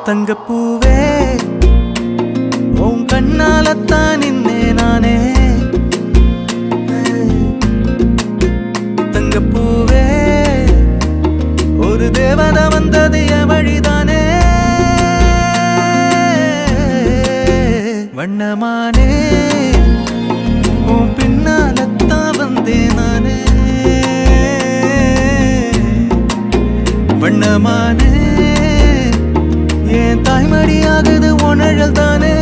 தங்கப்பூவே உன் கண்ணாலத்தான் நின்னே நானே தங்கப்பூவே ஒரு தேவதை வந்தது என் வழிதானே வண்ணமானே உன் பின்னாலத்தான் வந்தேன் நானே வண்ணமானே என் தாய்மடியாகுது உணழல் தானே